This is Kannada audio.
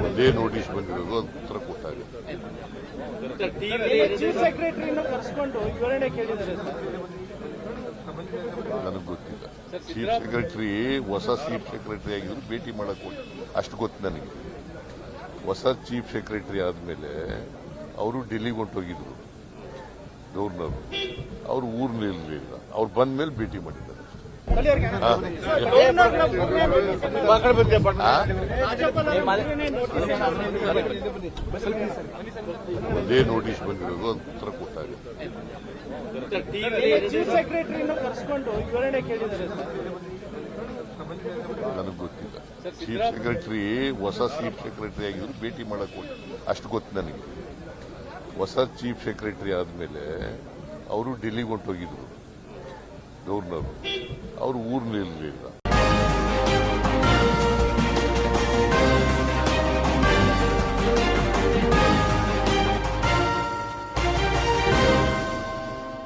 ಒಂದೇ ನೋಟಿಸ್ ಬಂದಿರೋದು ಉತ್ತರ ಕೊಟ್ಟಾಗ ಚೀಫ್ ಸೆಕ್ರೆಟರಿನ ಕರೆಸ್ಕೊಂಡು ವಿವರಣೆ ಕೇಳಿದ್ದಾರೆ ಸರ್. ನನಗೆ ಗೊತ್ತಿಲ್ಲ. ಚೀಫ್ ಸೆಕ್ರೆಟರಿ ಹೊಸ ಚೀಫ್ ಸೆಕ್ರೆಟರಿ ಆಗಿದ್ರು ಭೇಟಿ ಮಾಡಕ್ ಅಷ್ಟು ಗೊತ್ತು ನನಗೆ. ಹೊಸ ಚೀಫ್ ಸೆಕ್ರೆಟರಿ ಆದ್ಮೇಲೆ ಅವರು ಡೆಲ್ಲಿಗೆ ಹೊಂಟೋಗಿದ್ರು ಗವರ್ನರ್. ಅವ್ರು ಊರ್ನಲ್ಲಿರಲಿಲ್ಲ. ಅವ್ರು ಬಂದ ಮೇಲೆ ಭೇಟಿ ಮಾಡಿದ್ದಾರೆ. ಒಂದೇ ನೋಟಿಸ್ ಬಂದಿರೋದು ಉತ್ತರ ಕೊಟ್ಟಾಗ ಚೀಫ್ ಸೆಕ್ರೆಟರಿನ ಕರೆಸ್ಕೊಂಡು ವಿವರಣೆ ಕೇಳಿದ್ದಾರೆ ಸರ್. ನನಗೆ ಗೊತ್ತಿಲ್ಲ. ಚೀಫ್ ಸೆಕ್ರೆಟರಿ ಹೊಸ ಚೀಫ್ ಸೆಕ್ರೆಟರಿ ಆಗಿದ್ರು ಭೇಟಿ ಮಾಡಕ್ ಅಷ್ಟು ಗೊತ್ತು ನನಗೆ. ಹೊಸ ಚೀಫ್ ಸೆಕ್ರೆಟರಿ ಆದ್ಮೇಲೆ ಅವರು ಡೆಲ್ಲಿಗೆ ಹೊಂಟೋಗಿದ್ರು ಗವರ್ನರ್. ಅವ್ರು ಊರ್ನಲ್ಲಿರಲಿಲ್ಲ.